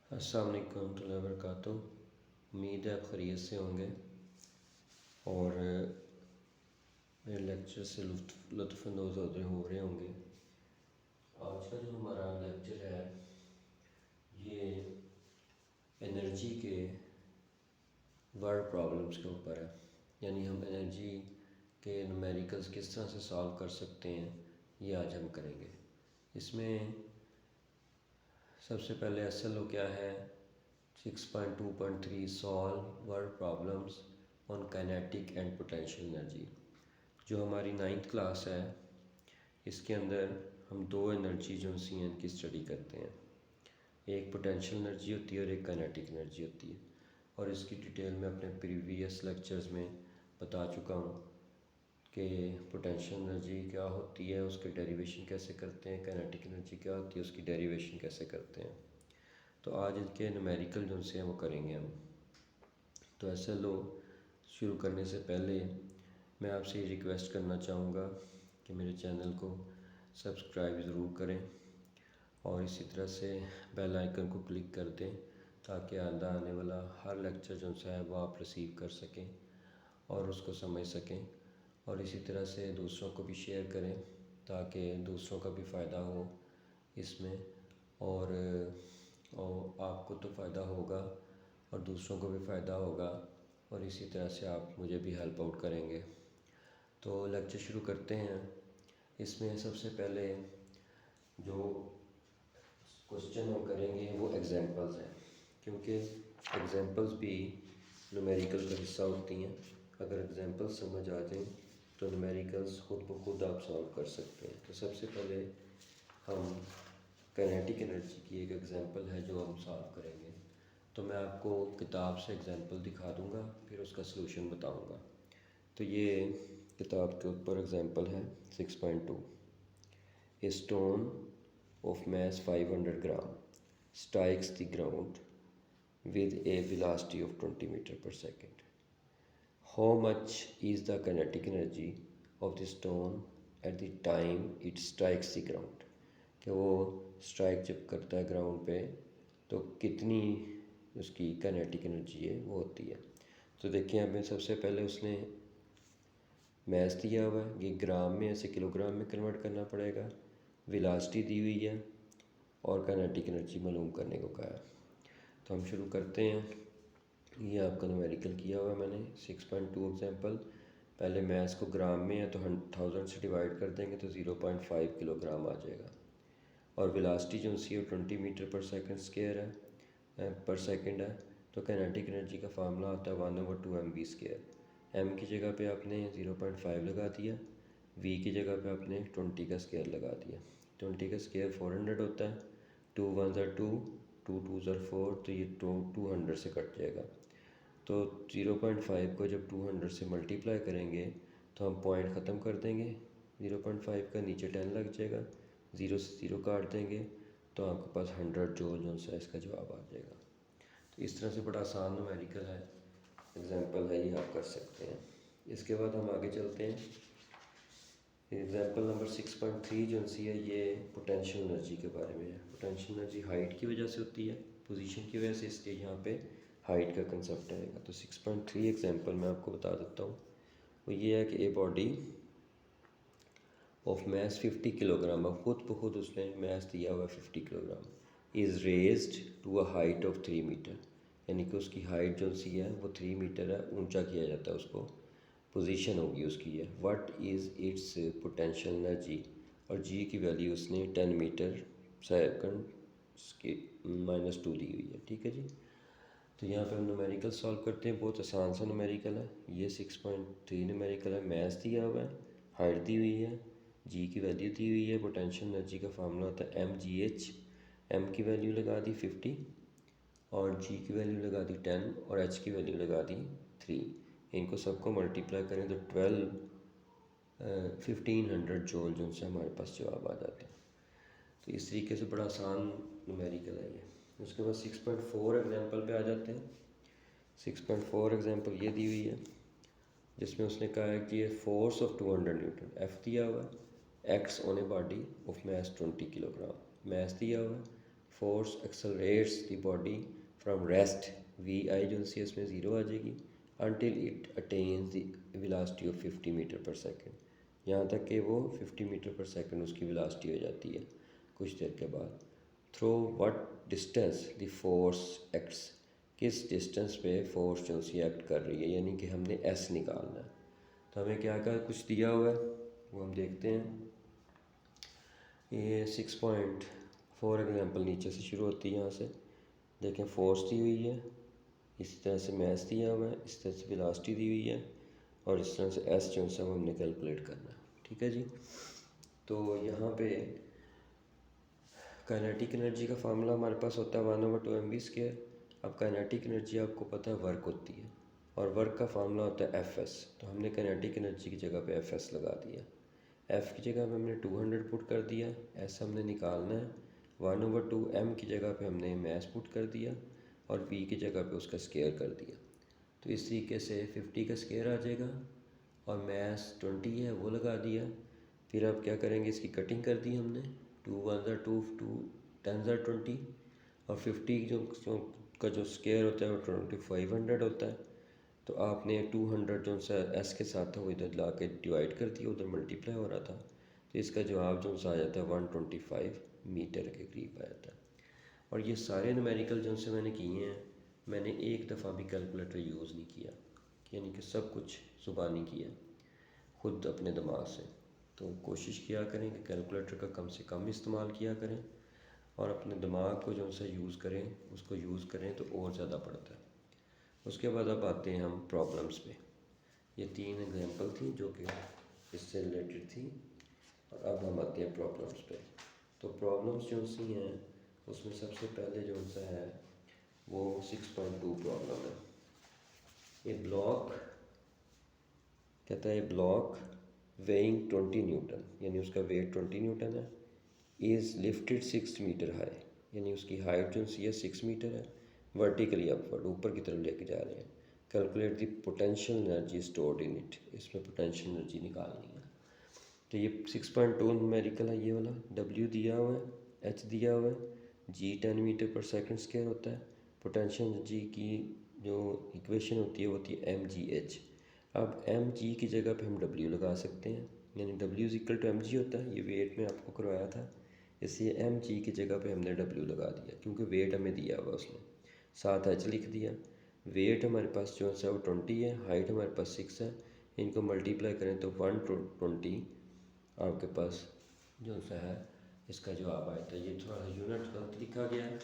अस्सलाम वालेकुम warahmatullahi wabarakatuh। उम्मीद है आप खैरियत से होंगे और मेरे लेक्चर से लुत्फ़अंदोज़ हो रहे होंगे। आज का जो हमारा लेक्चर है ये एनर्जी के वर्ड प्रॉब्लम्स के ऊपर है, यानी हम एनर्जी के न्यूमेरिकल्स किस तरह से सॉल्व कर सकते हैं ये आज हम करेंगे। इसमें सबसे पहले SLO क्या है, 6.2.3 solve word problems on kinetic and potential energy. जो हमारी 9th क्लास है इसके अंदर हम दो एनर्जी जो सी हैं इनकी स्टडी करते हैं। एक पोटेंशियल एनर्जी होती है और एक काइनेटिक एनर्जी होती है, और इसकी डिटेल में अपने प्रीवियस लेक्चर्स में बता चुका हूँ कि पोटेंशियल एनर्जी क्या होती है, उसके डेरिवेशन कैसे करते हैं, काइनेटिक एनर्जी क्या होती है, उसकी डेरिवेशन कैसे करते हैं। तो आज इनके न्यूमेरिकल जो से हैं वो करेंगे हम। तो SLO शुरू करने से पहले मैं आपसे ये रिक्वेस्ट करना चाहूँगा कि मेरे चैनल को सब्सक्राइब ज़रूर करें और इसी तरह से बेल आइकन को क्लिक कर दें ताकि आने वाला हर लेक्चर जो है वो आप रिसीव कर सकें और उसको समझ सकें, और इसी तरह से दूसरों को भी शेयर करें ताकि दूसरों का भी फ़ायदा हो इसमें, और आपको तो फ़ायदा होगा और दूसरों को भी फ़ायदा होगा, और इसी तरह से आप मुझे भी हेल्प आउट करेंगे। तो लेक्चर शुरू करते हैं। इसमें सबसे पहले जो क्वेश्चन हम करेंगे वो एग्जांपल्स हैं, क्योंकि एग्जांपल्स भी न्यूमेरिकल का हिस्सा होती हैं। अगर एग्जांपल्स समझ आ जाएं तो न्यूमेरिकल्स खुद ब खुद आप सॉल्व कर सकते हैं। तो सबसे पहले हम काइनेटिक एनर्जी की एक एग्जांपल है जो हम सॉल्व करेंगे। तो मैं आपको किताब से एग्जांपल दिखा दूंगा, फिर उसका सलूशन बताऊंगा। तो ये किताब के ऊपर एग्जांपल है 6.2। A stone of mass 500 gram strikes the ground with a velocity of 20 meter per second. How much is the kinetic energy of the stone at the time it strikes the ground? कि वो strike जब करता है ground पे तो कितनी उसकी kinetic energy है वो होती है। तो देखिए हमें सबसे पहले उसने मैस दिया हुआ है, ये ग्राम में ऐसे किलोग्राम में कन्वर्ट करना पड़ेगा, वेलोसिटी दी हुई है और काइनेटिक एनर्जी मालूम करने को कहा है। तो हम शुरू करते हैं। ये आपका न्यूमेरिकल किया हुआ है मैंने 6.2 एग्जांपल। पहले मैस को ग्राम में है तो 1000 से डिवाइड कर देंगे तो 0.5 किलोग्राम आ जाएगा, और वेलोसिटी जो सी 20 मीटर पर सेकंड स्क्वायर है पर सेकंड है। तो काइनेटिक एनर्जी का फार्मूला होता है 1/2 mv स्क्वायर। m की जगह पे आपने 0.5 लगा दिया, v की जगह पे आपने 20 का स्क्वायर लगा दिया। 20 का स्क्वायर 400 होता है, 2 1 ज़ा 2, 2 2 ज़ा 4, तो ये 200 से कट जाएगा। तो 0.5 को जब 200 से मल्टीप्लाई करेंगे तो हम पॉइंट ख़त्म कर देंगे, 0.5 का नीचे 10 लग जाएगा, 0 से 0 काट देंगे तो आपके पास 100 जूल सा इसका जवाब आ जाएगा। तो इस तरह से बड़ा आसान न्यूमेरिकल है, एग्जांपल है, ये आप कर सकते हैं। इसके बाद हम आगे चलते हैं। एग्जांपल नंबर 6.3 जो सी है ये पोटेंशियल एनर्जी के बारे में है। पोटेंशियल एनर्जी हाइट की वजह से होती है, पोजीशन की वजह से, इसलिए यहाँ पे हाइट का कंसेप्ट आएगा। तो 6.3 एग्जांपल मैं आपको बता देता हूँ। वो ये है कि a body of mass 50 kilogram, अब खुद ब खुद उसने मैस दिया हुआ 50 kilogram, is raised to a height of 3 metre, यानी कि उसकी हाइट जो सी है वो 3 मीटर है, ऊंचा किया जाता है उसको, पोजीशन होगी उसकी है। What is it's potential energy, और जी की वैल्यू उसने 10 मीटर सेकंड की -2 दी हुई है। ठीक है जी। तो यहाँ पे हम न्यूमेरिकल सॉल्व करते हैं, बहुत आसान सा न्यूमेरिकल है। ये 6.3 न्यूमेरिकल है, मैथ दिया हुआ है, हाइट दी हुई है, जी की वैल्यू दी हुई है, पोटेंशियल एनर्जी का फार्मूला होता है mgh। m की वैल्यू लगा दी 50 और जी की वैल्यू लगा दी 10 और h की वैल्यू लगा दी 3। इनको सबको मल्टीप्लाई करें तो 1500 जूल जो से हमारे पास जवाब आ जाते हैं। तो इस तरीके से बड़ा आसान न्यूमेरिकल है ये। उसके बाद 6.4 एग्जांपल पे आ जाते हैं। 6.4 एग्जांपल ये दी हुई है जिसमें उसने कहा है कि ये फोर्स ऑफ 200 न्यूटन एफ दिया हुआ है, X on a body of mass 20 kilogram, mass दिया हुआ है, force accelerates the body from rest, V I जो सी इसमें ज़ीरो आ जाएगी, until it attains the velocity of 50 metre per second, यहाँ तक कि वो 50 मीटर पर सेकेंड उसकी वेलोसिटी हो जाती है कुछ देर के बाद। Through what distance the force acts, किस डिस्टेंस पे फोर्स जो सी एक्ट कर रही है, यानी कि हमने एस निकालना है। तो हमें क्या क्या कुछ दिया हुआ है वो हम देखते हैं। ये 6.4 एग्जाम्पल नीचे से शुरू होती है, यहाँ से देखें फोर्स दी हुई है, इस तरह से मैस दिया हुआ है, इस तरह से वेलोसिटी दी हुई है, और इस तरह से एस जो है हमने कैलकुलेट करना है। ठीक है जी। तो यहाँ पे काइनेटिक एनर्जी का फार्मूला हमारे पास होता है 1/2 mv²। अब काइनेटिक एनर्जी आपको पता है वर्क होती है, और वर्क का फार्मूला होता है Fs। तो हमने काइनेटिक एनर्जी की जगह पे Fs लगा दिया, F की जगह पे हमने 200 पुट कर दिया, S हमने निकालना है, 1/2m की जगह पे हमने मैस पुट कर दिया, और V की जगह पे उसका स्केयर कर दिया। तो इस तरीके से 50 का स्केयर आ जाएगा, और मैस 20 है वो लगा दिया। फिर अब क्या करेंगे, इसकी कटिंग कर दी हमने, 2 1 2 2 10 20, और 50 जो का जो स्केयर होता है वो 2500 होता है। तो आपने 200 जो सा एस के साथ था वो इधर ला के डिवाइड कर दिया, उधर मल्टीप्लाई हो रहा था, तो इसका जवाब जो सा आ जाता है 125 मीटर के करीब आ जाता है। और ये सारे न्यूमेरिकल जो से मैंने किए हैं, मैंने एक दफ़ा भी कैलकुलेटर यूज़ नहीं किया, यानी कि सब कुछ ज़ुबानी किया खुद अपने दिमाग से। तो कोशिश किया करें कि कैलकुलेटर का कम से कम इस्तेमाल किया करें, और अपने दिमाग को जो सा यूज़ करें, उसको यूज़ करें तो और ज़्यादा पड़ता है। उसके बाद अब आते हैं हम प्रॉब्लम्स पे। ये 3 एग्जांपल थी जो कि इससे रिलेटेड थी, और अब हम आते हैं प्रॉब्लम्स पे। तो प्रॉब्लम्स जो सी हैं उसमें सबसे पहले जो सा है वो 6.2 प्रॉब्लम है। ये ब्लॉक कहता है, ब्लॉक वेइंग 20 न्यूटन, यानी उसका वेट 20 न्यूटन है, इज़ लिफ्टेड 6 मीटर हाई, यानी उसकी हाइट जो सी है 6 मीटर है, वर्टिकली अपवर्ड ऊपर की तरफ लेके जा रहे हैं। Calculate the potential energy stored in it, इसमें पोटेंशियल एनर्जी निकालनी है। तो ये 6.2 न्यूमेरिकल है, ये वाला W दिया हुआ है, H दिया हुआ है, G 10 मीटर पर सेकंड स्क्वायर होता है। पोटेंशियल एनर्जी की जो इक्वेशन होती है वो होती है mgh। अब mg की जगह पे हम W लगा सकते हैं, यानी W = mg होता है, ये वेट में आपको करवाया था, इसलिए mg की जगह पे हमने W लगा दिया, क्योंकि वेट हमें दिया हुआ उसने, साथ h लिख दिया। वेट हमारे पास जो है वो 20 है, हाइट हमारे पास 6 है, इनको मल्टीप्लाई करें तो 120 आपके पास जो सा है इसका जवाब आया था। ये थोड़ा सा यूनिट गलत लिखा गया है,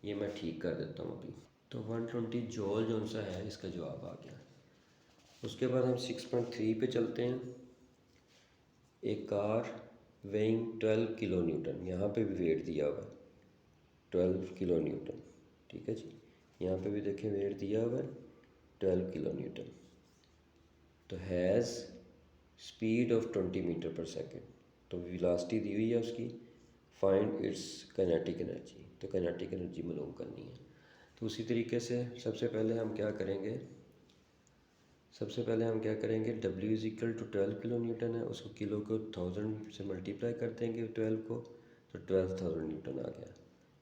ये मैं ठीक कर देता हूँ अभी। तो 120 जॉल जो सा है इसका जवाब आ गया। उसके बाद हम 6.3 पे चलते हैं। एक कार वेइंग 12 किलो न्यूटन, यहाँ पे भी वेट दिया हुआ है 12 किलो न्यूटन। ठीक है जी, यहाँ पे भी देखें वेट दिया हुआ है 12 किलो न्यूटन। तो has speed of 20 metre per second, तो वेलोसिटी दी हुई है उसकी, फाइंड इट्स काइनेटिक एनर्जी, तो काइनेटिक एनर्जी मालूम करनी है। तो उसी तरीके से सबसे पहले हम क्या करेंगे, W = 12 किलो न्यूटन है, उसको किलो को 1000 से मल्टीप्लाई कर देंगे 12 को, तो 12,000 न्यूटन आ गया।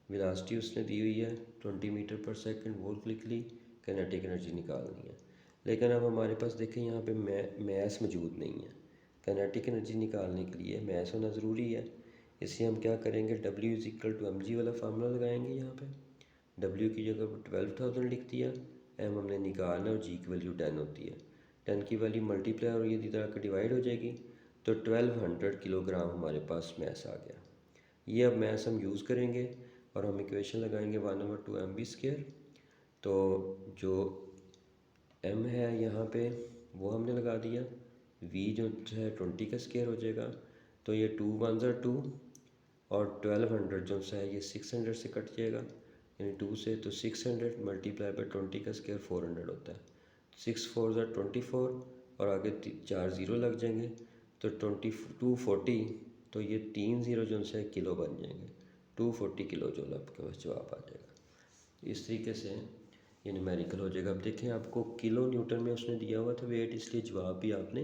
वेलोसिटी उसने दी हुई है 20 मीटर पर सेकंड, वो लिख ली, काइनेटिक एनर्जी निकालनी है। लेकिन अब हमारे पास देखें यहाँ पे मैस मौजूद नहीं है, काइनेटिक एनर्जी निकालने के लिए मैस होना ज़रूरी है, इसलिए हम क्या करेंगे, W = mg वाला फार्मूला लगाएंगे। यहाँ पे W की जगह पर 12,000 लिख दिया, m हमने निकालना, और g की वैल्यू 10 होती है, 10 की वैल्यू मल्टीप्लाई और ये इधर आकर डिवाइड हो जाएगी, तो 1200 किलोग्राम हमारे पास मैस आ गया। ये अब मैस हम यूज़ करेंगे, और हम इक्वेशन लगाएंगे 1/2 mv²। तो जो m है यहाँ पे वो हमने लगा दिया, v जो है 20 का स्क्वायर हो जाएगा, तो ये 2 1 2, और 1200 जो सा है ये 600 से कट जाएगा, यानी 2 से, तो 600 मल्टीप्लाई बाई 20 का स्क्वायर 400 होता है, 6 4 24, और आगे 4 ज़ीरो लग जाएंगे, तो 240, तो ये 3 ज़ीरो जो है किलो बन जाएंगे, 240 किलो जूल आपके पास जवाब आ जाएगा। इस तरीके से ये न्यूमेरिकल हो जाएगा। अब देखें आपको किलो न्यूटन में उसने दिया हुआ था वेट, इसलिए जवाब भी आपने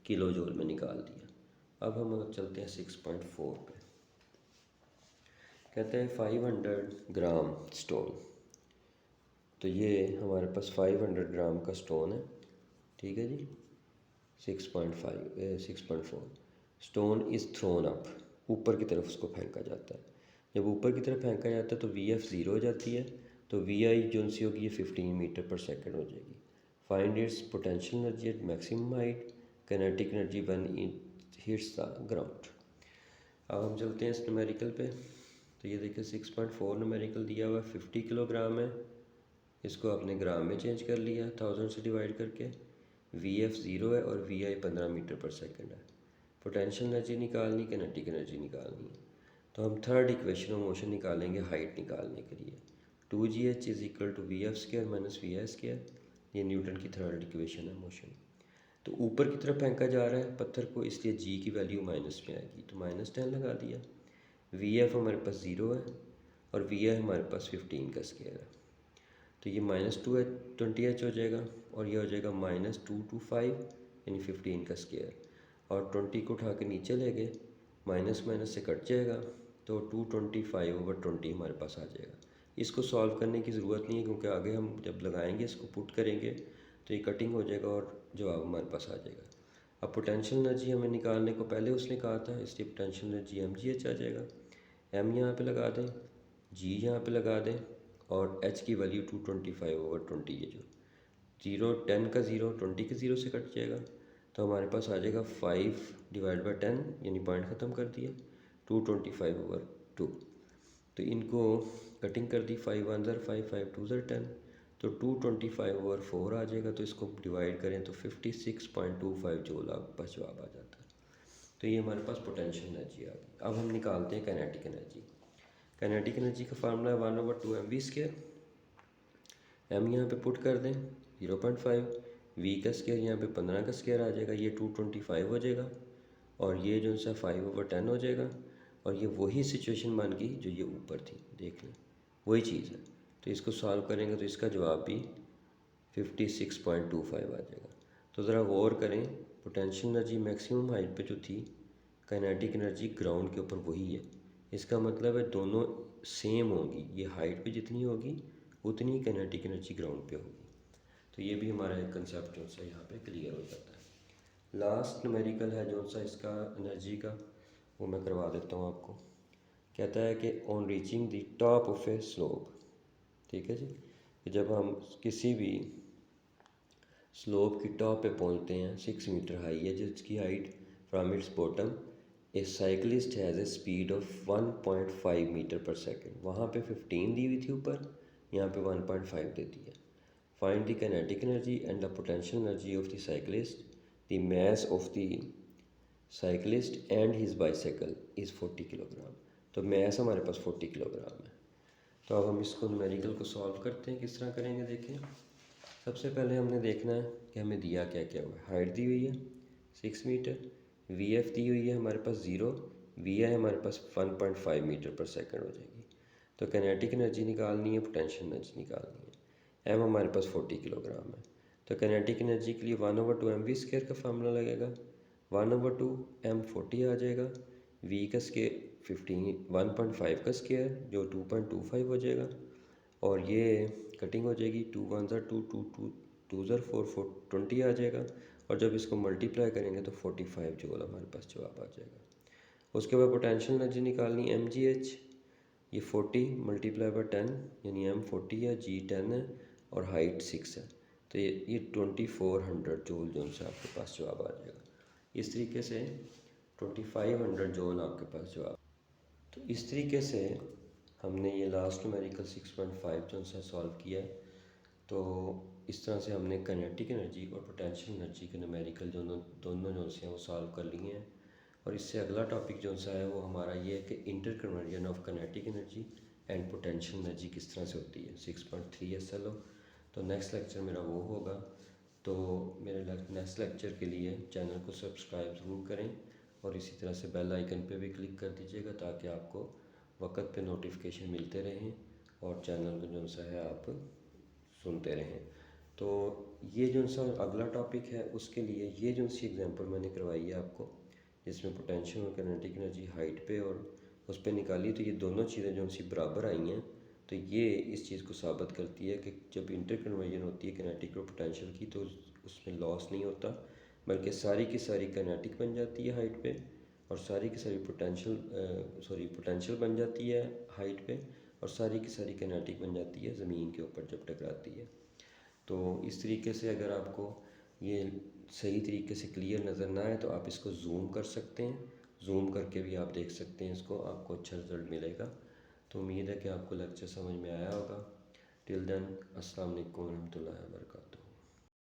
किलो जूल में निकाल दिया। अब हम चलते हैं 6.4 पे। कहते हैं 500 ग्राम स्टोन। तो ये हमारे पास 500 ग्राम का स्टोन है, ठीक है जी। 6.4 स्टोन इज़ थ्रोन अप, ऊपर की तरफ उसको फेंका जाता है। जब ऊपर की तरफ फेंका जाता है तो VF ज़ीरो हो जाती है, तो VI जो सी होगी ये 15 मीटर पर सेकेंड हो जाएगी। Find its potential energy at maximum height, kinetic energy when it hits the ground. अब हम चलते हैं इस न्यूमेरिकल पे। तो ये देखिए 6.4 न्यूमेरिकल दिया हुआ है, 50 किलोग्राम है। इसको आपने ग्राम में चेंज कर लिया 1000 से डिवाइड करके। VF ज़ीरो है और VI 15 मीटर पर सेकेंड है। पोटेंशियल एनर्जी निकालनी, काइनेटिक एनर्जी निकालनी है। तो हम थर्ड इक्वेशन ऑफ मोशन निकालेंगे हाइट निकालने के लिए। 2gh is equal to VF square minus VI square. ये न्यूटन की थर्ड इक्वेशन है मोशन। तो ऊपर की तरफ फेंका जा रहा है पत्थर को, इसलिए g की वैल्यू माइनस में आएगी, तो -10 लगा दिया। VF हमारे पास ज़ीरो है और VI हमारे पास 15 का स्क्वायर है, तो ये -20h हो जाएगा और ये हो जाएगा -225 यानी 15 का स्क्वायर। और 20 को उठा के नीचे ले गए, माइनस माइनस से कट जाएगा, तो 225/20 हमारे पास आ जाएगा। इसको सॉल्व करने की ज़रूरत नहीं है क्योंकि आगे हम जब लगाएंगे इसको पुट करेंगे तो ये कटिंग हो जाएगा और जवाब हमारे पास आ जाएगा। अब पोटेंशियल एनर्जी हमें निकालने को पहले उसने कहा था, इसलिए पोटेंशियल एनर्जी mgh आ जाएगा। m यहाँ पे लगा दें, g यहाँ पे लगा दें और h की वैल्यू 225/20, ये जो 10 का 0 20 के 0 से कट जाएगा, तो हमारे पास आ जाएगा 5/10 यानी पॉइंट ख़त्म कर दिया 225/2। तो इनको कटिंग कर दी, 5 1 ज़र 5 5 2 ज़र 10, तो 225/4 आ जाएगा। तो इसको डिवाइड करें तो 56.25 जूल आपके पास जवाब आ जाता है। तो ये हमारे पास पोटेंशियल एनर्जी आ गई। अब हम निकालते हैं काइनेटिक एनर्जी। काइनेटिक एनर्जी का फार्मूला है 1/2 mv स्क्वायर। m यहाँ पे पुट कर दें 0.5, v का स्क्वायर यहाँ पे 15 का स्क्वायर आ जाएगा, ये 225 हो जाएगा और ये जो सा 5/10 हो जाएगा। और ये वही सिचुएशन बन गई जो ये ऊपर थी, देख लें वही चीज़ है। तो इसको सॉल्व करेंगे तो इसका जवाब भी 56.25 आ जाएगा। तो ज़रा गौर करें, पोटेंशियल एनर्जी मैक्सिमम हाइट पे जो थी, काइनेटिक एनर्जी ग्राउंड के ऊपर वही है। इसका मतलब है दोनों सेम होंगी, ये हाइट पे जितनी होगी उतनी ही काइनेटिक एनर्जी ग्राउंड पे होगी। तो ये भी हमारा एक कंसेप्ट जो सा यहाँ पे क्लियर हो जाता है। लास्ट न्यूमेरिकल है जो सा इसका एनर्जी का, वो मैं करवा देता हूँ आपको। कहता है कि on reaching the top of A slope, ठीक है जी, कि जब हम किसी भी स्लोप की टॉप पे पहुँचते हैं, 6 मीटर हाई है जिसकी height from its bottom, a cyclist has a speed of 1.5 metre per second. वहाँ पे 15 दी हुई थी ऊपर, यहाँ पे 1.5 दे दी है। Find the kinetic energy and the potential energy of the cyclist. The mass of the cyclist and his bicycle is 40 kilogram. तो मास हमारे पास 40 किलोग्राम है। तो अब हम इसको न्यूमेरिकल को सॉल्व करते हैं। किस तरह करेंगे देखें। सबसे पहले हमने देखना है कि हमें दिया क्या क्या हुआ है। हाइट दी हुई है 6 मीटर, VF दी हुई है हमारे पास 0, VI हमारे पास 1.5 मीटर पर सेकेंड हो जाएगी। तो काइनेटिक एनर्जी निकालनी है, पोटेंशियल एनर्जी निकालनी है। M हमारे पास 40 किलोग्राम है, तो काइनेटिक एनर्जी के लिए 1/2 mv स्क्वायर का फार्मूला लगेगा। 1/2 m 40 आ जाएगा, v का स्क्वायर 1.5 का स्क्वायर जो 2.25 हो जाएगा, और ये कटिंग हो जाएगी 2 1 ज़र 2 2 2 2 ज़र 4 4 20 आ जाएगा। और जब इसको मल्टीप्लाई करेंगे तो 45 जूल हमारे पास जवाब आ जाएगा। उसके बाद पोटेंशियल एनर्जी निकालनी mgh, ये 40 मल्टीप्लाई बाय 10 यानी m 40 है, g 10 है और हाइट 6 है, तो ये 2400 जूल जो से आपके पास जवाब आ जाएगा। इस तरीके से 2500 जूल आपके पास जवाब। तो इस तरीके से हमने ये लास्ट न्यूमेरिकल 6.5 जो सा सॉल्व किया है। तो इस तरह से हमने काइनेटिक एनर्जी और पोटेंशियल एनर्जी के न्यूमेरिकल दोनों जो से हैं वो सॉल्व कर लिए हैं। और इससे अगला टॉपिक जो सा है वो हमारा ये है कि inter conversion of kinetic energy and potential energy किस तरह से होती है 6.3 SLO। तो नेक्स्ट लेक्चर मेरा वो होगा। तो मेरे नेक्स्ट लेक्चर के लिए चैनल को सब्सक्राइब ज़रूर करें और इसी तरह से बेल आइकन पे भी क्लिक कर दीजिएगा ताकि आपको वक्त पे नोटिफिकेशन मिलते रहें और चैनल को जो सा है आप सुनते रहें। तो ये जो सा अगला टॉपिक है उसके लिए ये जो सी एग्जांपल मैंने करवाई है आपको, जिसमें पोटेंशियल और काइनेटिक एनर्जी हाइट पे और उस पर निकाली तो ये दोनों चीज़ें जो सी बराबर आई हैं, तो ये इस चीज़ को साबित करती है कि जब इंटर कन्वर्जन होती है किनेटिक और पोटेंशियल की, तो उसमें लॉस नहीं होता, बल्कि सारी की सारी किनेटिक बन जाती है हाइट पे, और सारी की सारी पोटेंशियल बन जाती है हाइट पे, और सारी की सारी किनेटिक बन जाती है ज़मीन के ऊपर जब टकराती है। तो इस तरीके से अगर आपको ये सही तरीके से क्लियर नज़र ना आए तो आप इसको जूम कर सकते हैं, जूम करके भी आप देख सकते हैं इसको, आपको अच्छा रिज़ल्ट मिलेगा। तो उम्मीद है कि आपको लेक्चर समझ में आया होगा। टिल देन अस्सलाम वालेकुम रहमतुल्लाहि व बरकातहू।